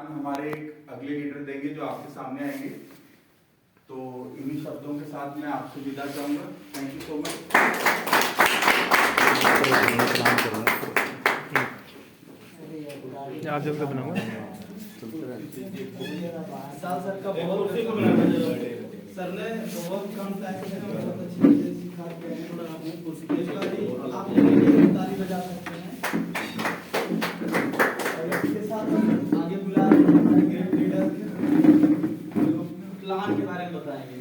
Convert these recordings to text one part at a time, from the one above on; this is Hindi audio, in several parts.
हमारे एक अगले लीडर देंगे जो आपके सामने आएंगे। तो इन्हीं शब्दों के साथ मैं आपसे विदा चाहूंगा। Thank you so much. आप जब तक बनाऊंगा सर का बहुत सर ने बहुत कम टाइम में बहुत अच्छी चीजें सिखा के हैं। आप ताली बजा सकते हैं और इसके साथ आगे बुला रहे हैं हमारे ग्रेट लीडर जो प्लान के बारे में बताएंगे।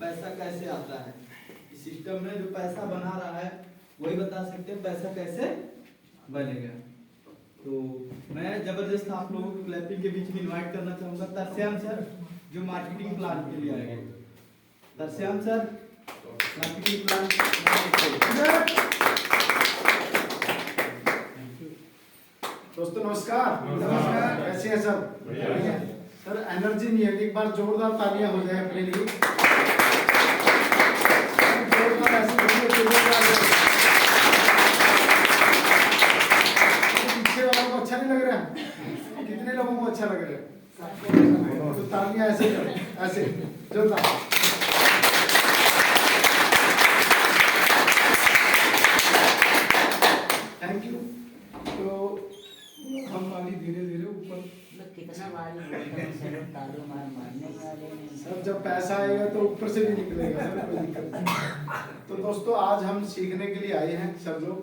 पैसा कैसे आता है इस सिस्टम में, जो पैसा बना रहा है वही बता सकते हैं पैसा कैसे बनेगा। तो मैं जबरदस्त आप लोगों को क्लैपिंग के बीच में इनवाइट करना चाहूंगा तरश्याम सर जो मार्केटिंग प्लान के लिए आएंगे। तरश्याम सर मार्केटिंग प्लान। दोस्तों नमस्कार। कैसे हैं सब? सर एनर्जी नहीं है, एक बार जोरदार तालियां हो जाए अपने लिए। जोरदार ऐसे पीछे वालों को अच्छा नहीं लग रहा है? कितने लोगों को अच्छा लग रहा है? तो तालियां ऐसे करो, ऐसे जोरदार। Thank you. तो हम अभी धीरे धीरे ऊपर कितना बार सर जब पैसा आएगा तो ऊपर से भी निकलेगा सर, कोई दिक्कत नहीं। तो दोस्तों आज हम सीखने के लिए आए हैं सब लोग,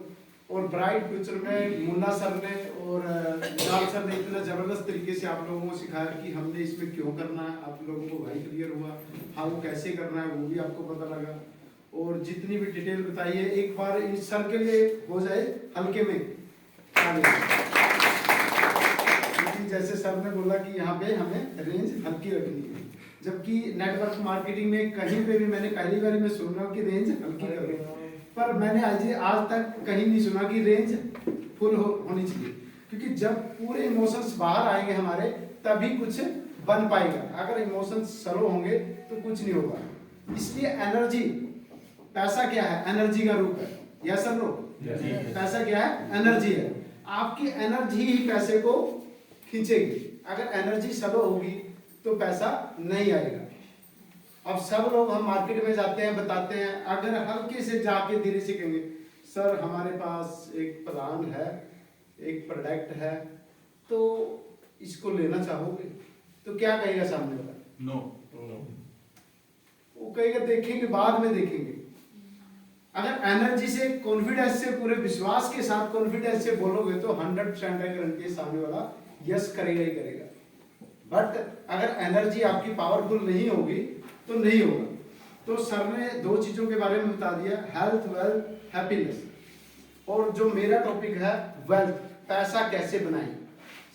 और ब्राइट फ्यूचर में मुन्ना सर ने और विशाल सर ने इतना जबरदस्त तरीके से आप लोगों को सिखाया कि हमने इसमें क्यों करना है। आप लोगों को भाई क्लियर हुआ, हाँ वो कैसे करना है वो भी आपको पता लगा, और जितनी भी डिटेल बताई है एक बार इन सर के लिए हो जाए हल्के में। जैसे सर ने बोला कि यहाँ पे हमें रेंज हल्की रखनी है, जबकि नेटवर्क मार्केटिंग में कहीं पे भी मैंने पहली बार में सुन रहा हूँ कि रेंज हल्की करो, पर मैंने आज तक कहीं नहीं सुना कि रेंज फुल होनी चाहिए, क्योंकि जब पूरे इमोशंस बाहर आएंगे हमारे तभी कुछ बन पाएगा। अगर इमोशंस स्लो होंगे तो कुछ नहीं होगा। इसलिए एनर्जी, पैसा क्या है? एनर्जी का रूप है। Yes sir no? पैसा क्या है? एनर्जी है। आपकी एनर्जी ही पैसे को खींचेगी। अगर एनर्जी स्लो होगी तो पैसा नहीं आएगा। अब सब लोग हम मार्केट में जाते हैं, बताते हैं, अगर हल्के से जाके धीरे से कहेंगे सर हमारे पास एक प्लान है, एक प्रोडक्ट है, तो इसको लेना चाहोगे, तो क्या कहेगा सामने वाला? नो। वो कहेगा देखेंगे, बाद में देखेंगे। अगर एनर्जी से, कॉन्फिडेंस से, पूरे विश्वास के साथ कॉन्फिडेंस से बोलोगे तो 100% गारंटी है सामने वाला यस करेगा ही करेगा। बट अगर एनर्जी आपकी पावरफुल नहीं होगी तो नहीं होगा। तो सर ने दो चीजों के बारे में बता दिया, हेल्थ, वेल्थ, हैप्पीनेस, और जो मेरा टॉपिक है वेल्थ, पैसा कैसे बनाएं।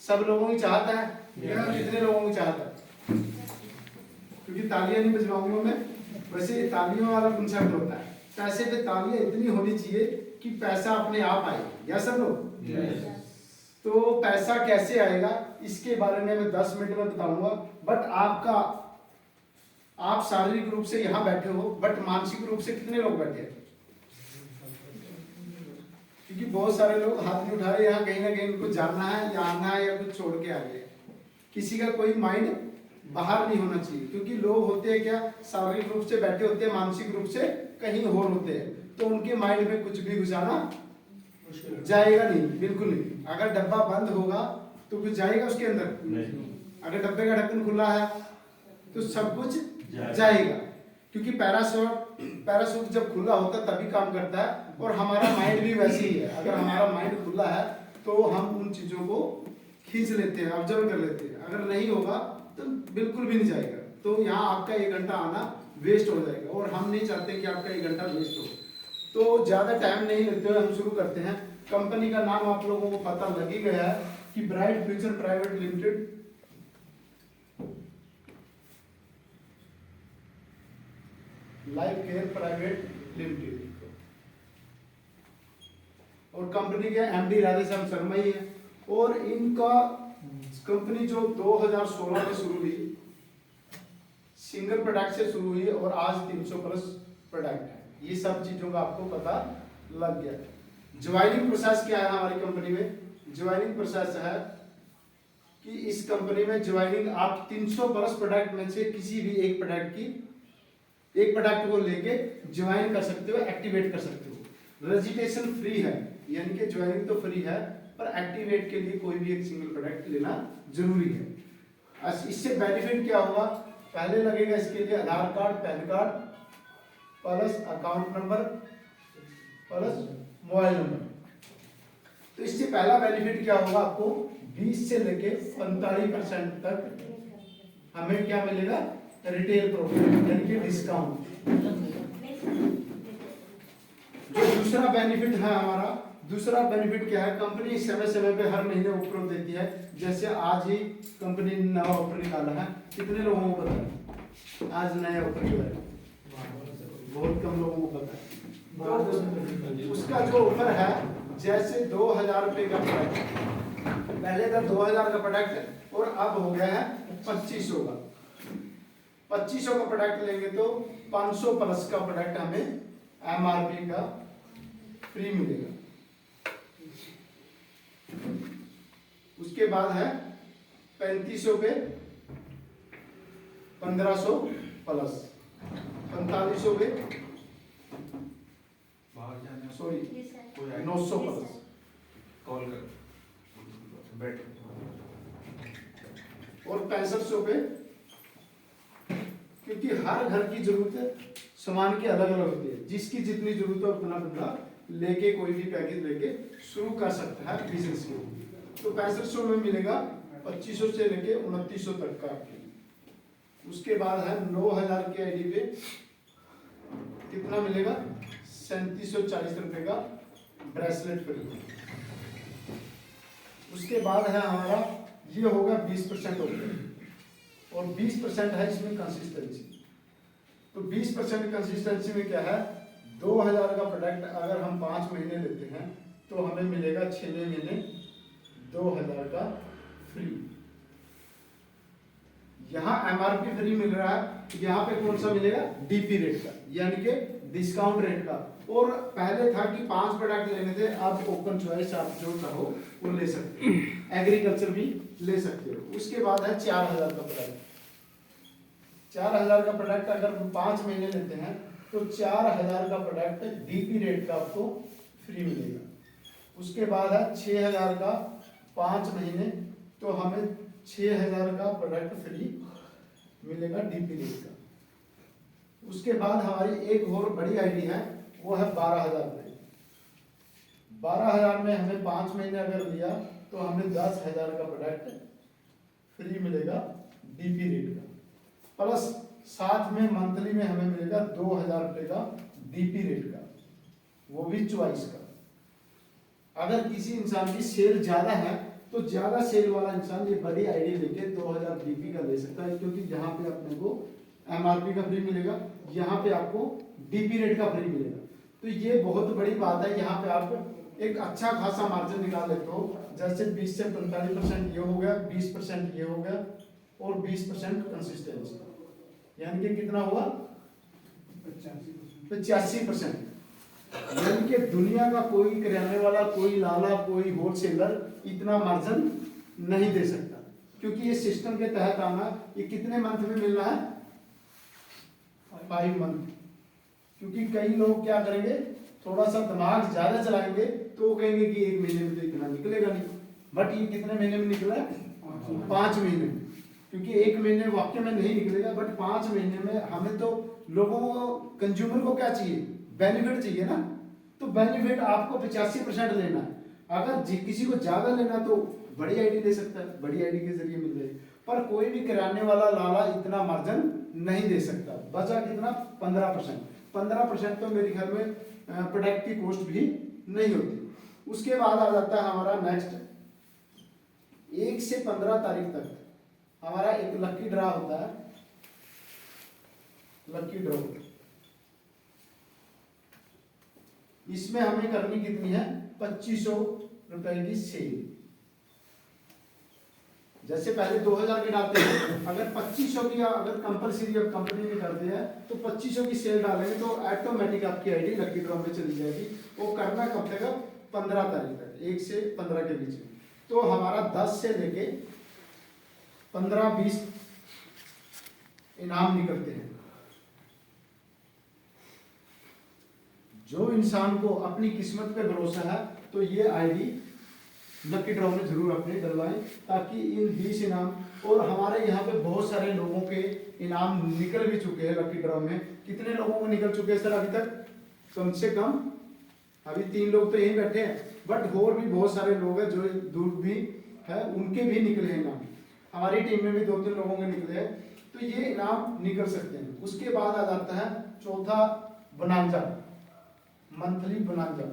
सब लोगों की चाहता है, कितने लोगों की चाहता है? क्योंकि तालियां नहीं बजवाऊंगा मैं, वैसे तालियों वाला कंसेप्ट होता है। पैसे पे तालियां इतनी होनी चाहिए कि पैसा अपने आप आए। या सब लोग? तो पैसा कैसे आएगा इसके बारे में मैं 10 मिनट में बताऊंगा। बट आप शारीरिक रूप से यहाँ बैठे हो, बट मानसिक रूप से कितने लोग बैठे हैं? क्योंकि बहुत सारे लोग हाथ नहीं उठा रहे, यहाँ कहीं ना कहीं उनको जाना है या आना है या कुछ छोड़ के आ गए। किसी का कोई माइंड बाहर नहीं होना चाहिए, क्योंकि लोग होते हैं क्या, शारीरिक रूप से बैठे होते हैं, मानसिक रूप से कहीं और होते हैं, तो उनके माइंड में कुछ भी घुसाना जाएगा नहीं, बिल्कुल नहीं। अगर डब्बा बंद होगा तो कुछ जाएगा उसके अंदर नहीं। अगर डब्बे का ढक्कन खुला है तो सब कुछ जाएगा, क्योंकि पैराशूट जब खुला होता है तभी काम करता है। और हमारा माइंड भी वैसे ही है, अगर हमारा माइंड खुला है तो हम उन चीजों को खींच लेते हैं, ऑब्जर्व कर लेते हैं। अगर नहीं होगा तो बिल्कुल भी नहीं जाएगा। तो यहाँ आपका 1 घंटा आना वेस्ट हो जाएगा, और हम नहीं चाहते कि आपका 1 घंटा वेस्ट हो। तो ज्यादा टाइम नहीं लेते हुए हम शुरू करते हैं। कंपनी का नाम आप लोगों को पता लग ही गया है कि bright future private limited. Life care private limited, और कंपनी के एमडी राधेश्याम शर्मा ही है। और इनका कंपनी जो 2016 में शुरू हुई, सिंगल प्रोडक्ट से शुरू हुई, और आज 300 प्लस प्रोडक्ट है। ये सब चीजों का आपको पता लग गया। ज्वाइनिंग प्रोसेस क्या है हमारी कंपनी में? ज्वाइनिंग प्रोसेस है कि इस कंपनी में ज्वाइनिंग आप 300 प्लस प्रोडक्ट में से किसी भी एक प्रोडक्ट को लेके ज्वाइन कर सकते हो, एक्टिवेट कर सकते हो। रजिस्ट्रेशन फ्री है, यानी कि ज्वाइनिंग तो फ्री है, पर एक्टिवेट के लिए कोई भी एक सिंगल प्रोडक्ट लेना जरूरी है। इससे बेनिफिट क्या होगा, पहले लगेगा इसके लिए Aadhaar card, PAN card plus account number plus mobile number. तो इससे पहला बेनिफिट क्या होगा, आपको 20 से लेके 45% तक हमें क्या मिलेगा, रिटेल प्रॉफिट यानी कि डिस्काउंट। जो दूसरा बेनिफिट है हमारा, दूसरा बेनिफिट क्या है, कंपनी समय समय पे हर महीने ऑफर देती है। जैसे आज ही कंपनी ने नया ऑफर निकाला है, कितने लोगों को पता है आज नया ऑफर निकाला है? बहुत कम लोगों को पता है। तो उसका जो ऑफर है, जैसे 2000 रुपए का प्रोडक्ट, पहले था 2000 का प्रोडक्ट और अब हो गया है 2500 का। 2500 का प्रोडक्ट लेंगे तो 500 प्लस का प्रोडक्ट हमें MRP का फ्री मिलेगा। उसके बाद है 3500 पे 1500 प्लस, 4500 पे बाहर जाने सॉरी कोई आए 900 प्लस, कॉल कर बैठ। और 6500 पे, क्योंकि हर घर की जरूरत सामान की अलग अलग होती है, जिसकी जितनी जरूरत है उतना बंदा लेके कोई भी पैकेज लेके शुरू कर सकता है बिजनेस को। तो 6500 में मिलेगा 2500 से लेके 2900 तक का। उसके बाद है 9000 के आईडी पे कितना मिलेगा, 3740 रुपए का ब्रेसलेट फ्री। उसके बाद है हमारा ये होगा 20% ऑफ, और 20% है इसमें कंसिस्टेंसी। तो 20% कंसिस्टेंसी में क्या है, 2000 का प्रोडक्ट अगर हम 5 महीने लेते हैं तो हमें मिलेगा 6 महीने 2000 का फ्री। यहाँ MRP फ्री मिल रहा है, यहाँ पे कौन सा मिलेगा, DP रेट का, यानी कि डिस्काउंट रेट का। और पहले था कि 5 प्रोडक्ट लेने थे, अब ओपन चॉइस, आप जो चाहो वो ले सकते हो, एग्रीकल्चर भी ले सकते हो। उसके बाद है 4000 का प्रोडक्ट। 4000 का प्रोडक्ट अगर 5 महीने लेते हैं तो 4000 का प्रोडक्ट DP रेट का आपको फ्री मिलेगा। उसके बाद है 6000 का 5 महीने, तो हमें 6000 का प्रोडक्ट फ्री मिलेगा DP रेट का। उसके बाद हमारी एक और बड़ी आईडी है, वो है 12000 रुपये। 12000 में हमें 5 महीने अगर लिया तो हमें 10000 का प्रोडक्ट फ्री मिलेगा DP रेट का, प्लस साथ में मंथली में हमें मिलेगा 2000 रुपये का DP रेट का, वो भी चॉइस का। अगर किसी इंसान की सेल ज्यादा है तो ज्यादा सेल वाला इंसान ये बड़ी आईडी लेके 2000 DP का ले सकता है, क्योंकि यहाँ पे अपने को MRP का फ्री मिलेगा, यहाँ पे आपको DP रेट का फ्री मिलेगा। तो ये बहुत बड़ी बात है, यहाँ पे आप एक अच्छा खासा मार्जिन निकाल लेते हो। जैसे 20 से 45% ये हो गया, 20% ये हो गया, और 20% कंसिस्टेंसी, यानी कि कितना हुआ, 85%। यानी कि दुनिया का कोई किराने वाला, कोई लाला, कोई होलसेलर इतना मार्जिन नहीं दे सकता, क्योंकि ये सिस्टम के तहत आना। ये कितने मंथ में मिलना है, 5 मंथ। क्योंकि कई लोग क्या करेंगे, थोड़ा सा दिमाग ज्यादा चलाएंगे तो वो कहेंगे कि 1 महीने में तो इतना निकलेगा नहीं, बट ये कितने महीने में निकला है, 5 महीने में। क्योंकि 1 महीने वाक्य में नहीं निकलेगा, बट 5 महीने में हमें तो लोगों को, कंज्यूमर को क्या चाहिए, बेनिफिट चाहिए ना। तो बेनिफिट आपको 85% लेना है। अगर किसी को ज्यादा लेना तो बड़ी आईडी ले सकता है, बड़ी आईडी के जरिए मिल जाएगी। पर कोई भी किराने वाला लाला इतना मार्जिन नहीं दे सकता। बचा कितना, 15%। 15% तो मेरे ख्याल में प्रोडक्ट की कॉस्ट भी नहीं होती। उसके बाद आ जाता है हमारा नेक्स्ट, 1 से 15 तारीख तक हमारा एक लकी ड्रा होता है। लकी ड्रॉ, इसमें हमें करनी कितनी है, 2500 रुपए की सेल। जैसे पहले 2000 की डालते हैं, अगर 2500 की अगर कंपलसरी अब कंपनी ने कर दिया है तो 2500 की सेल डालेंगे तो ऑटोमेटिक आपकी आईडी लकी ड्रॉ में चली जाएगी। वो करना कब तक, 15 तारीख तक, 1 से 15 के बीच में। तो हमारा 10 से लेके 15-20 इनाम निकलते हैं। जो इंसान को अपनी किस्मत पे भरोसा है तो ये आईडी लकी ड्रॉ में जरूर अपने डलवाएं, ताकि इन 20 इनाम, और हमारे यहाँ पे बहुत सारे लोगों के इनाम निकल भी चुके हैं लकी ड्रॉ में। कितने लोगों को निकल चुके हैं सर अभी तक? कम से कम अभी 3 लोग तो यहीं बैठे हैं, बट और भी बहुत सारे लोग हैं जो दूर भी है, उनके भी निकले हैं इनाम। हमारी टीम में भी 2-3 लोगों के निकले हैं, तो ये इनाम निकल सकते हैं। उसके बाद आ जाता है चौथा बनांजा, मंथली बनांजा।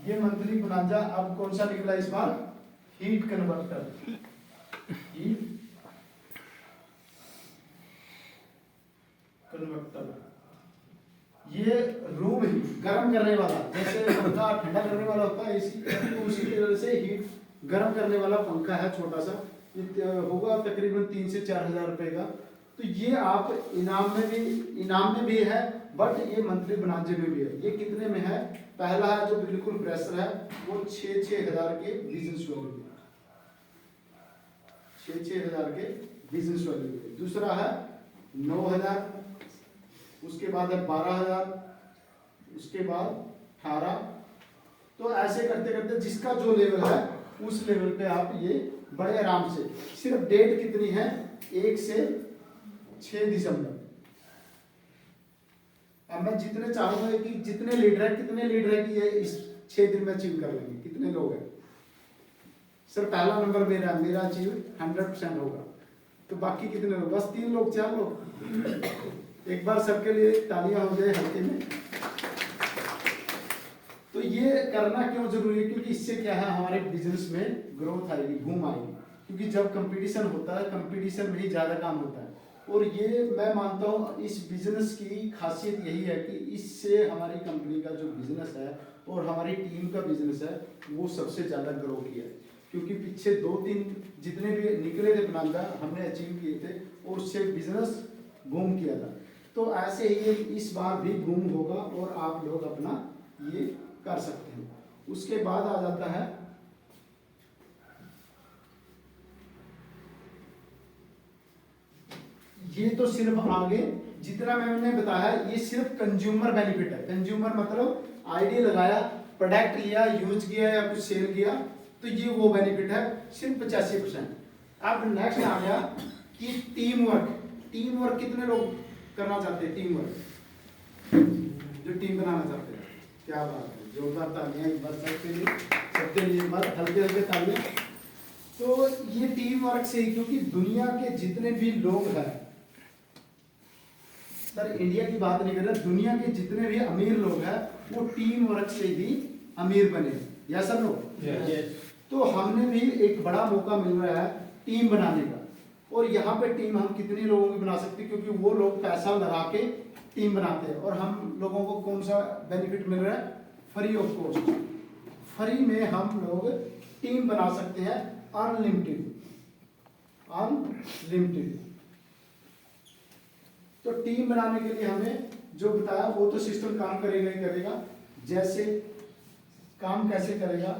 ये मंथली बनांजा अब कौन सा निकला इस बार? Heat converter. हीट कन्वर्टर, ये रूम ही गर्म करने वाला, जैसे पंखा ठंडा करने वाला होता है इसी, तो उसी तरह से हीट गर्म करने वाला पंखा है छोटा सा, ये होगा तकरीबन 3 से 4 हजार रुपए का। तो ये आप इनाम में भी है, बट ये मंथली बनांजे में भी है। ये कितने में है? पहला है जो बिल्कुल प्रेशर है वो 6-6 हजार के बिजनेस वैल्यू, 6-6 हजार के बिजनेस वैल्यू। दूसरा है 9,000, उसके बाद है 12,000, उसके बाद 18। तो ऐसे करते करते जिसका जो लेवल है उस लेवल पे आप ये बड़े आराम से। सिर्फ डेट कितनी है? 1 से 6 दिसंबर। अब मैं जितने चाहूंगा कि कितने लीडर है कि ये इस 6 दिन में अचीव कर लेंगे? कितने लोग हैं सर? पहला नंबर मेरा अचीव 100% होगा, तो बाकी कितने लोग? बस 3 लोग 4 लोग। एक बार सबके लिए तालियां हो जाए हल्के में। तो ये करना क्यों जरूरी है? क्योंकि इससे क्या है, हमारे बिजनेस में ग्रोथ आएगी, बूम आएगी। क्योंकि जब कंपटीशन होता है, कंपटीशन में ही ज्यादा काम होता है। और ये मैं मानता हूँ इस बिजनेस की खासियत यही है कि इससे हमारी कंपनी का जो बिजनेस है और हमारी टीम का बिजनेस है वो सबसे ज्यादा ग्रो किया है। क्योंकि पीछे 2-3 जितने भी निकले थे बनांजा हमने अचीव किए थे, और उससे बिजनेस बूम किया था। तो ऐसे ही इस बार भी बूम होगा और आप लोग अपना ये कर सकते हैं। उसके बाद आ जाता है ये, तो सिर्फ आगे जितना मैंने बताया ये सिर्फ कंज्यूमर बेनिफिट है। कंज्यूमर मतलब आईडी लगाया, प्रोडक्ट लिया, यूज किया या कुछ सेल किया, तो ये वो बेनिफिट है सिर्फ 85%। अब नेक्स्ट आ गया कि टीम वर्क कितने लोग करना चाहते हैं? टीम वर्क जो टीम बनाना चाहते हैं, क्या बात है, जोरदार तालियां एक बार सबके लिए एक बार हल्के तालियां। तो ये टीम वर्क से ही, क्योंकि दुनिया के जितने भी लोग हैं सर, इंडिया की बात नहीं कर रहे, दुनिया के जितने भी अमीर लोग हैं वो टीम वर्क से ही अमीर बने। या सर लोग तो हमने भी एक बड़ा मौका मिल रहा है टीम बनाने का। और यहाँ पे टीम हम कितने लोगों की बना सकते हैं? क्योंकि वो लोग पैसा लगा के टीम बनाते हैं, और हम लोगों को कौन सा बेनिफिट मिल रहा है? Free of cost. फ्री में हम लोग टीम बना सकते हैं अनलिमिटेड। तो टीम बनाने के लिए हमें जो बताया वो तो सिस्टम काम करेगा ही करेगा। जैसे काम कैसे करेगा?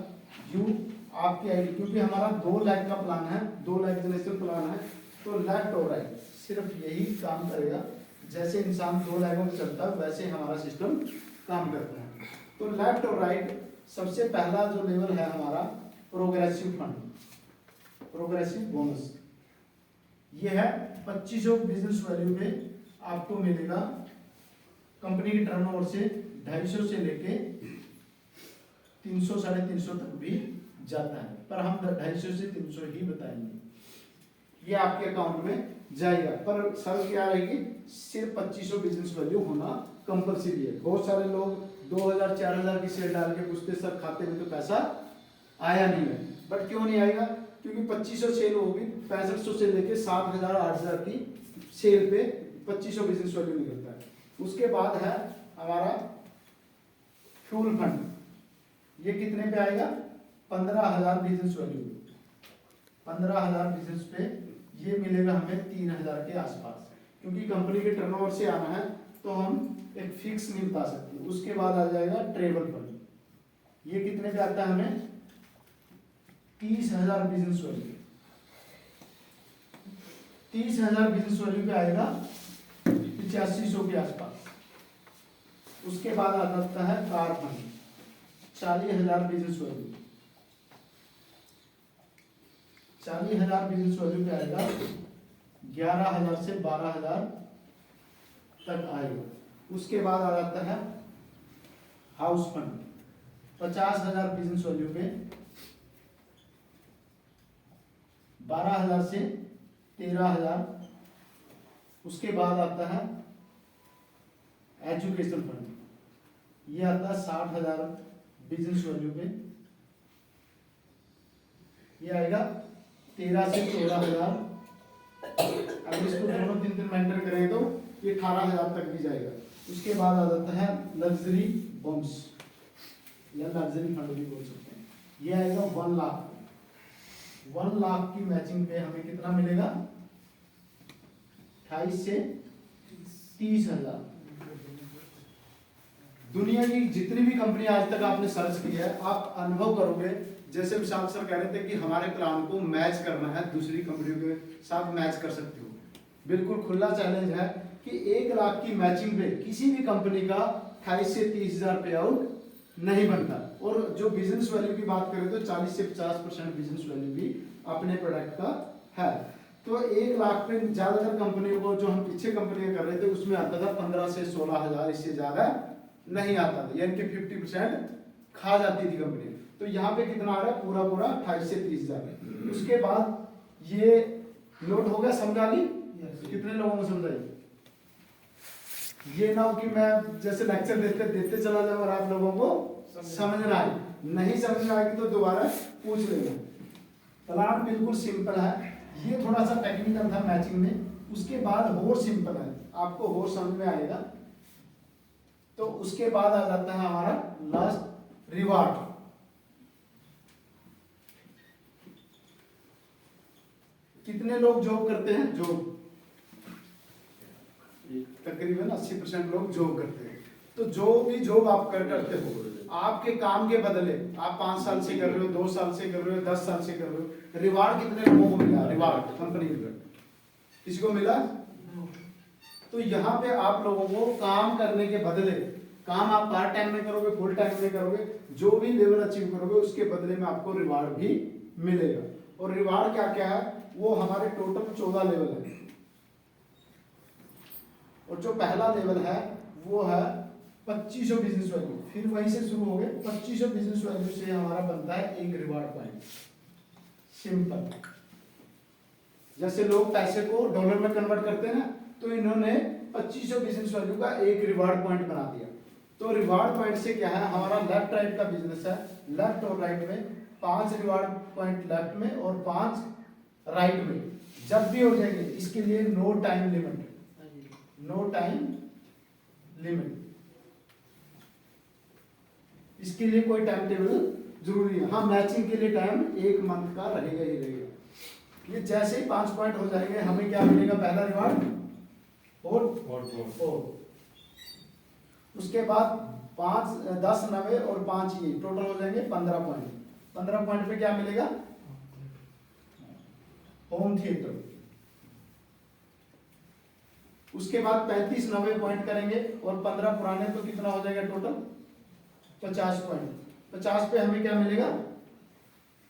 आपकी आईडी, क्योंकि हमारा 2 लाख का प्लान है, 2 लाख जनरेशन प्लान है, तो लेफ्ट और राइट सिर्फ यही काम करेगा। जैसे इंसान 2 लाखों में चलता है वैसे हमारा सिस्टम काम करता है। तो लेफ्ट और राइट, सबसे पहला जो लेवल है हमारा प्रोग्रेसिव फंड, प्रोग्रेसिव बोनस। ये है 2500 बिजनेस वैल्यू पे आपको मिलेगा। कंपनी की टर्नओवर से 250 से लेके 300 साढ़े 300 तक भी जाता है, पर हम 250 से 300 ही बताएंगे। ये आपके अकाउंट में जाएगा, पर शर्त क्या रहेगी? सिर्फ 2500 बिजनेस वैल्यू होना कंपलसरी है। बहुत सारे लोग 2000-4000 की शेयर डाल के पूछते सर खाते में तो पैसा आया नहीं है। बट क्यों नहीं आएगा? क्योंकि 2500 सेल होगी, 6500 से लेके 7000-8000 की सेल पे 2500 बिजनेस वैल्यू निकलता है। उसके बाद है हमारा फ्यूल फंड। ये कितने पे आएगा? 15,000 बिजनेस वैल्यू, 15,000 बिजनेस पे ये मिलेगा हमें 3,000 के आसपास। क्योंकि कंपनी के टर्नओवर से आना है तो हम एक फिक्स नहीं बता सकते। उसके बाद आ जाएगा ट्रेवल फंड। ये कितने पे आता है हमें? 30,000 बिजनेस वैल्यू, 30,000 बिजनेस वैल्यू पे आएगा 8500 के आसपास। उसके बाद आ जाता है car fund, 40,000 business value, 40,000 business value पे आएगा 11,000 से 12,000 तक आएगा। उसके बाद आ जाता है हाउस फंड, 50,000 बिजनेस वैल्यू पे 12,000 से 13,000। उसके बाद आता है एजुकेशन फंड, ये आता है 60,000 बिजनेस वैल्यू पे, ये आएगा 13 से 14,000। अगर इसको दोनों तीन मेंटेन करें तो ये 18,000 तक भी जाएगा। उसके बाद आ जाता है लग्जरी बॉन्ड्स या लग्जरी फंड भी बोल सकते हैं, ये आएगा 1 लाख। 1 लाख की मैचिंग पे हमें कितना मिलेगा? 28 से 30,000। दुनिया की जितनी भी कंपनी आज तक आपने सर्च की है, आप अनुभव करोगे, जैसे विशाल सर कह रहे थे कि हमारे प्लान को मैच करना है, दूसरी कंपनियों के साथ मैच कर सकते हो। बिल्कुल खुला चैलेंज है कि 1 लाख की मैचिंग पे किसी भी कंपनी का 28 से 30,000 पे आउट नहीं बनता। और जो बिजनेस वैल्यू की बात करें तो 40 से 50% बिजनेस वैल्यू भी अपने प्रोडक्ट का है। तो 1 लाख पे ज्यादातर कंपनियों को, जो हम पीछे कंपनियां कर रहे थे, उसमें आता था 15 से 16,000, इससे ज्यादा नहीं आता था, यानी कि 50% खा जाती थी कंपनी। तो यहाँ पे कितना आ रहा है? पूरा पूरा 28 से 30,000। उसके बाद ये नोट हो गया, समझा ली? कितने लोगों को समझाई? ये ना हो कि मैं जैसे लेक्चर देते चला जाऊं और आप लोगों को समझ ना आए, नहीं समझ में आएगी तो दोबारा पूछ लेना। प्लान बिल्कुल सिंपल है, ये थोड़ा सा टेक्निकल था मैचिंग में। उसके बाद और सिंपल है, आपको और समझ में आएगा। तो उसके बाद आ जाता है हमारा लास्ट रिवार्ड। कितने लोग जॉब करते हैं? जॉब तकरीबन 80% लोग जॉब करते हैं। तो जो भी जॉब आप करते हो, आपके काम के बदले आप 5 साल से कर रहे हो, 2 साल से कर रहे हो, 10 साल से कर रहे हो, रिवार्ड कितने लोगों को मिला? रिवार्ड कंपनी किसी को मिला? तो यहाँ पे आप लोगों को काम करने के बदले, काम आप पार्ट टाइम में करोगे, फुल टाइम में करोगे, जो भी लेवल अचीव करोगे उसके बदले में आपको रिवार्ड भी मिलेगा। और रिवार्ड क्या क्या है? वो हमारे टोटल 14 लेवल है। और जो पहला लेवल है वो है 2500 बिजनेस वैल्यू। फिर वहीं से शुरू हो गए, 2500 बिजनेस वैल्यू से हमारा बनता है एक रिवार्ड पॉइंट। सिंपल, जैसे लोग पैसे को डॉलर में कन्वर्ट करते हैं ना, तो इन्होंने 2500 बिजनेस वैल्यू का एक रिवार्ड पॉइंट बना दिया। तो रिवार्ड पॉइंट से क्या है, हमारा लेफ्ट राइट का बिजनेस है, लेफ्ट और राइट में 5 रिवार्ड पॉइंट लेफ्ट में और 5 राइट में जब भी हो जाएंगे। इसके लिए no time limit, no time limit, इसके लिए कोई टाइम टेबल जरूरी है। हाँ, मैचिंग के लिए टाइम 1 मंथ का रहेगा ही रहेगा। ये जैसे ही 5 पॉइंट हो जाएंगे, हमें क्या मिलेगा? पहला रिवार्ड और उसके बाद 5, 10, 90 और 5 ये टोटल हो जाएंगे 15 पॉइंट। 15 पॉइंट पे क्या मिलेगा? Home theatre. उसके बाद 35, 90 पॉइंट करेंगे और 15 पुराने, तो कितना हो जाएगा टोटल? 50 पॉइंट। 50 पे हमें क्या मिलेगा?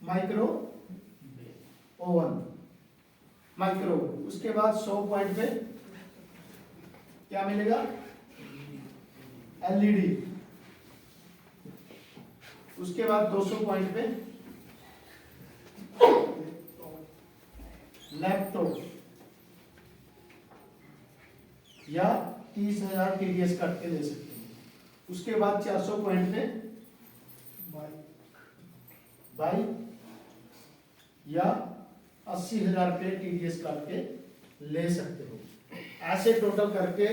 Micro oven, micro. उसके बाद 100 पॉइंट पे क्या मिलेगा? एलईडी। उसके बाद 200 पॉइंट पे लैपटॉप या 30,000 टीडीएस कट के ले सकते हैं। उसके बाद 400 पॉइंट पे बाइक या 80,000 पे टीडीएस काट के ले सकते हो। ऐसे टोटल करके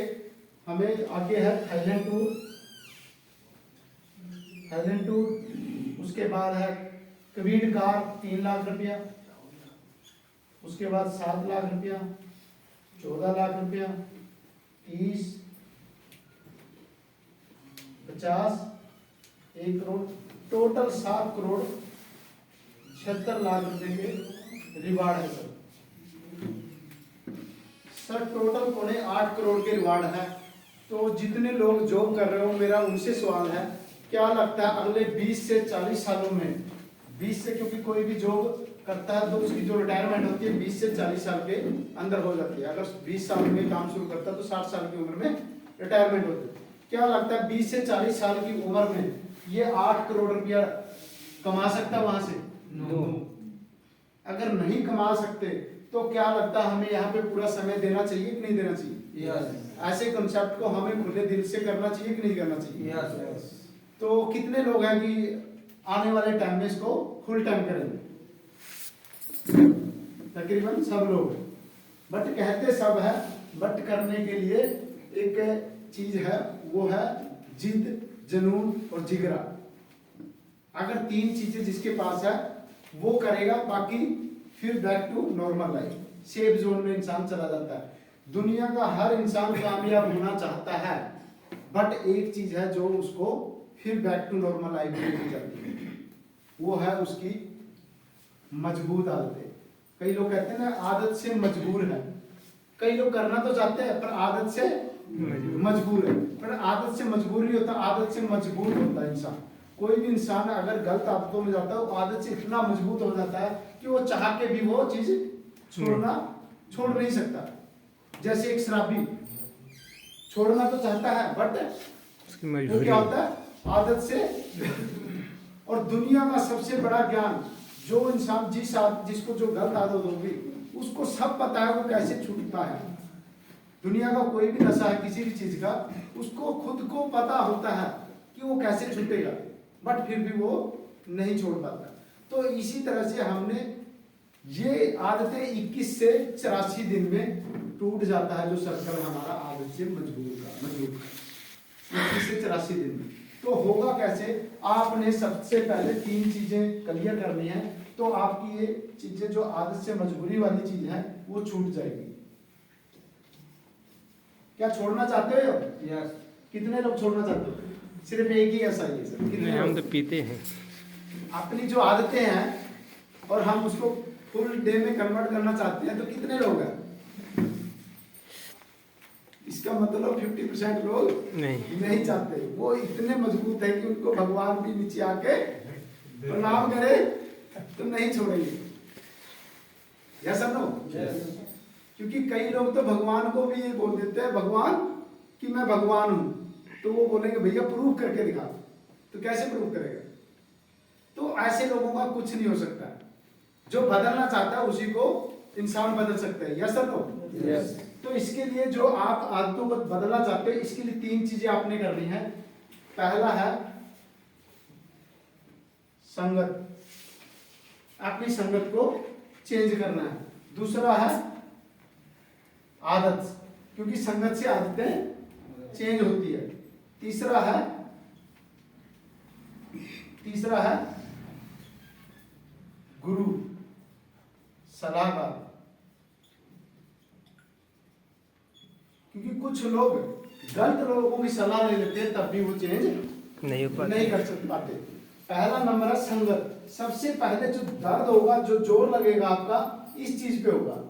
हमें आगे है थाईलैंड टूर, थाईलैंड टूर। उसके बाद है क्वीड कार 3 लाख रुपया, उसके बाद 7 लाख रुपया, 14 लाख रुपया, 30, 50, 1 करोड़, टोटल 7 करोड़ 76 लाख रुपए के रिवार्ड है सर। सर टोटल 8.25 करोड़ के रिवार्ड है। तो जितने लोग जॉब कर रहे हो, मेरा उनसे सवाल है, क्या लगता है अगले 20 से 40 सालों में, 20 से, क्योंकि कोई भी जॉब करता है तो उसकी जो रिटायरमेंट होती है 20 से 40 साल के अंदर हो जाती है। अगर 20 साल में काम शुरू करता है तो 60 साल की उम्र में रिटायरमेंट होती है। क्या लगता है 20 से 40 साल की उम्र में ये 8 करोड़ रुपया कमा सकता है वहां से? अगर नहीं कमा सकते तो क्या लगता है हमें यहाँ पे पूरा समय देना चाहिए कि नहीं देना चाहिए? ऐसे कंसेप्ट को हमें खुले दिल से करना चाहिए कि नहीं करना चाहिए? तो कितने लोग हैं कि आने वाले टाइम में इसको फुल टाइम करेंगे? तकरीबन सब लोग। बट कहते सब है, बट करने के लिए एक चीज है, वो है जिद, जुनून और जिगरा। अगर 3 चीजें जिसके पास है वो करेगा, बाकी फिर back to normal life, safe zone में इंसान चला जाता है। दुनिया का हर इंसान कामयाब होना चाहता है, बट एक चीज है जो उसको फिर बैक टू नॉर्मल लाइफ में लेके जाती है, वो है उसकी मजबूत आदतें। कई लोग कहते हैं ना आदत से मजबूर है। कई लोग करना तो चाहते हैं पर आदत से मजबूर है। पर आदत से मजबूर नहीं होता, आदत से मजबूर होता है इंसान। कोई भी इंसान अगर गलत आदतों में जाता है, वो आदत से इतना मजबूत हो जाता है कि वो चाह के भी वो चीज छोड़ नहीं सकता। जैसे एक शराबी छोड़ना तो चाहता है, बट वो क्या होता है, आदत से। और दुनिया का सबसे बड़ा ज्ञान, जो इंसान जिसको जो गलत आदत होगी उसको सब पता है वो कैसे छूटता है। दुनिया का कोई भी नशा है किसी भी चीज का, उसको खुद को पता होता है कि वो कैसे छूटेगा, बट फिर भी वो नहीं छोड़ पाता। तो इसी तरह से हमने ये आदतें 21 से 84 दिन में टूट जाता है, जो सर्कल हमारा आदत से मजबूत का 21 से 84 दिन में। तो होगा कैसे? आपने सबसे पहले 3 चीजें क्लियर करनी है, तो आपकी ये चीजें जो आदत से मजबूरी वाली चीज है वो छूट जाएगी। क्या छोड़ना चाहते हो? यस। कितने लोग छोड़ना चाहते हो? सिर्फ एक ही ऐसा ही है सर? कितने? हम तो पीते हैं। अपनी जो आदतें हैं और हम उसको फुल डे में कन्वर्ट करना चाहते हैं, तो कितने लोग हैं? इसका मतलब 50% लोग नहीं चाहते। वो इतने मजबूत है कि उनको भगवान भी नीचे आके प्रणाम करे तो नहीं छोड़ेंगे। Yes no? क्योंकि कई लोग तो भगवान को भी ये बोल देते हैं, भगवान कि मैं भगवान हूं, तो वो बोलेंगे भैया प्रूव करके दिखा। तो कैसे प्रूव करेगा? तो ऐसे लोगों का कुछ नहीं हो सकता। जो बदलना चाहता है उसी को इंसान बदल सकता है। Yes no? यस। तो इसके लिए जो आप आदतों को बदलना चाहते हैं, इसके लिए 3 चीजें आपने करनी है। पहला है संगत, अपनी संगत को चेंज करना है। दूसरा है आदत, क्योंकि संगत से आदतें चेंज होती है। तीसरा है गुरु, सलाहकार। क्योंकि कुछ लोग गलत लोगों की सलाह ले लेते हैं, तब भी वो चेंज नहीं कर पाते। पहला नंबर है संगत। सबसे पहले जो दर्द होगा, जो जोर लगेगा आपका, इस चीज पे होगा।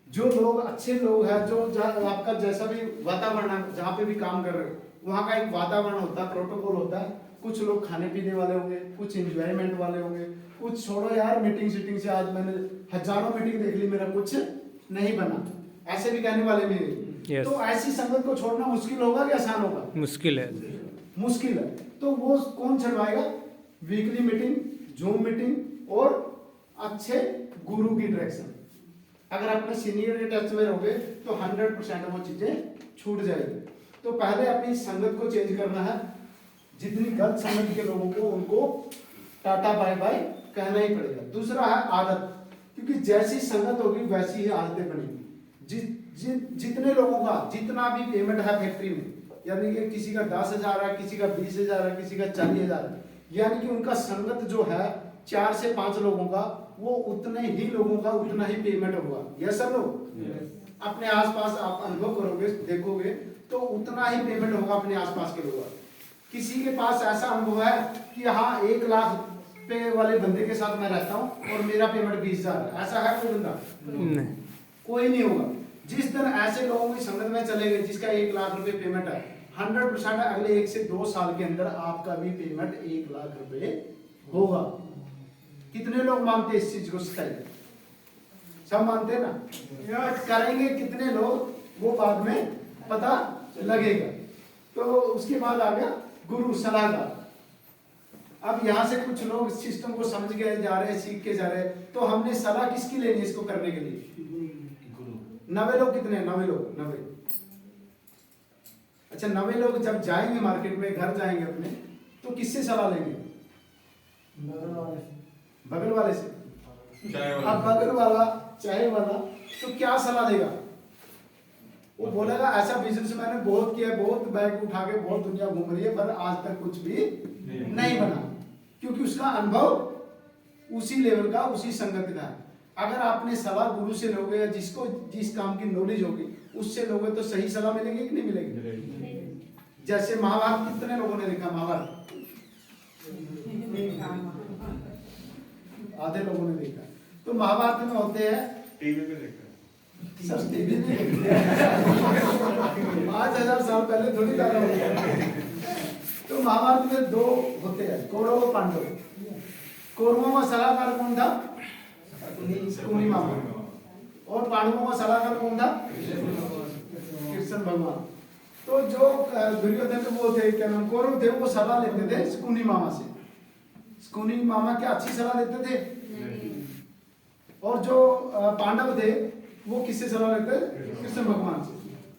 जो लोग अच्छे लोग हैं, जो आपका जैसा भी वातावरण है, जहाँ पे भी काम कर रहे हो, वहाँ का एक वातावरण होता है, प्रोटोकॉल होता है। कुछ लोग खाने पीने वाले होंगे, कुछ एंजॉयमेंट वाले होंगे, कुछ छोड़ो यार मीटिंग सीटिंग से आज मैंने हजारों मीटिंग देख ली, मेरा कुछ नहीं बना, ऐसे भी कहने वाले भी नहीं। तो ऐसी संगत को छोड़ना मुश्किल होगा कि आसान होगा? मुश्किल है। मुश्किल है। तो वो कौन छड़वाएगा? वीकली मीटिंग, जूम मीटिंग और अच्छे गुरु की डायरेक्शन। अगर अपने सीनियर के टच में रहोगे तो 100% वो चीजें छूट जाएगी। तो पहले अपनी संगत को चेंज करना है। जितनी गलत संगत के लोगों को, उनको टाटा बाय बाय कहना ही पड़ेगा। दूसरा है आदत, क्योंकि जैसी संगत होगी वैसी ही आदतें बनेगी। जितने लोगों का जितना भी पेमेंट है फैक्ट्री में, यानी कि किसी का 10,000 है, किसी का 20,000 है, किसी का 40,000 है, यानी कि उनका संगत जो है 4 से 5 लोगों का, वो उतने ही लोगों का उतना ही पेमेंट होगा। यस सर लोग? अपने आसपास आप अनुभव करोगे, देखोगे तो उतना ही पेमेंट होगा अपने आसपास के लोगों का। किसी के पास ऐसा अनुभव है कि हाँ 1 लाख पे वाले बंदे के साथ मैं रहता हूँ और मेरा पेमेंट 20,000 है, ऐसा है कोई बंदा? नहीं। कोई नहीं होगा। जिस दिन ऐसे लोगों की संगत में चले गए जिसका 1 लाख रुपए पेमेंट है, 100% अगले 1 से 2 साल के अंदर आपका भी पेमेंट 1 लाख रुपए होगा। कितने लोग मानते हैं इस चीज को सच्चाई? सब मानते हैं ना? करेंगे कितने लोग वो बाद में पता लगेगा। तो उसके बाद आ गया गुरु सलाहकार। अब यहाँ से कुछ लोग सिस्टम को समझ के जा रहे हैं, सीख के जा रहे हैं, तो हमने सलाह किसकी लेनी है इसको करने के लिए? 90 लोग कितने हैं? 90 लोग, 90। अच्छा 90 लोग जब जाएंगे मार्केट में, घर जाएंगे अपने, तो किससे सलाह लेंगे? बगल वाले से। अब बगल वाला चाय वाला तो क्या सलाह देगा? वो बोलेगा ऐसा बिजनेस मैंने बहुत किया, बहुत बैग उठा के बहुत दुनिया घूम रही है, पर आज तक कुछ भी नहीं बना, क्योंकि उसका अनुभव उसी लेवल का, उसी संगत का है। अगर आपने सलाह गुरु से लोगे या जिसको जिस काम की नॉलेज होगी उससे लोगे तो सही सलाह मिलेगी कि नहीं मिलेगी? जैसे महाभारत कितने लोगों ने देखा? महाभारत आधे लोगों ने देखा। तो महाभारत में होते हैं टीवी पे देखा सब टीवी में 5000 साल पहले थोड़ी डाला होगा। तो महाभारत में 2 होते हैं, कौरव और पांडव। कौरवों का सलाहकार कौन था? शकुनी मामा। और पांडवों का सलाहकार कौन था? कृष्ण भगवान। तो जो दुर्योधन वो थे, क्या नाम, कौरव थे, वो सलाह लेते थे शकुनी मामा से। शकुनी मामा क्या अच्छी सलाह देते थे? और जो पांडव थे वो किससे सलाह लेते? कृष्ण भगवान से।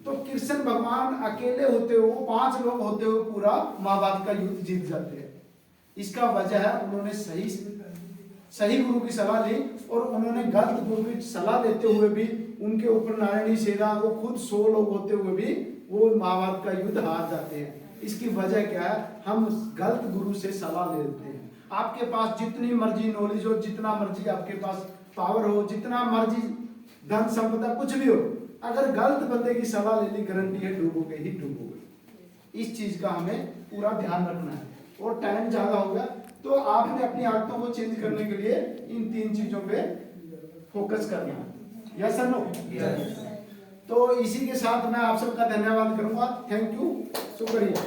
तो कृष्ण भगवान अकेले होते हुए, 5 लोग होते हुए पूरा महाभारत का युद्ध जीत जाते हैं। इसका वजह है उन्होंने सही गुरु की सलाह ली, और उन्होंने गलत गुरु की सलाह लेते हुए भी उनके ऊपर नारायणी सेना, वो खुद 100 लोग होते हुए भी वो महाभारत का युद्ध हार जाते हैं। इसकी वजह क्या है? हम गलत गुरु से सलाह लेते हैं। आपके पास जितनी मर्जी नॉलेज हो, जितना मर्जी आपके पास पावर हो, जितना मर्जी धन संपदा कुछ भी हो, अगर गलत बंदे की सलाह ले ली, गारंटी है डूबोगे ही डूबोगे। इस चीज का हमें पूरा ध्यान रखना है। और टाइम ज्यादा हो गया, तो आपने अपनी आदतों को चेंज करने के लिए इन 3 चीजों पे फोकस करना है। Yes sir no? तो इसी के साथ मैं आप सबका धन्यवाद करूंगा। थैंक यू, शुक्रिया।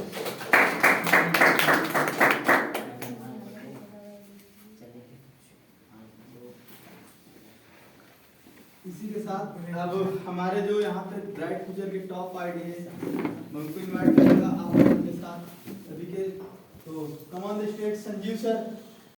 इसी के साथ अब हमारे जो यहाँ पे ब्राइट फ्यूचर के टॉप आइडियाज मैं उनको इनवाइट करूंगा आप लोगों के साथ सभी के। तो come on the stage Sanjeev sir.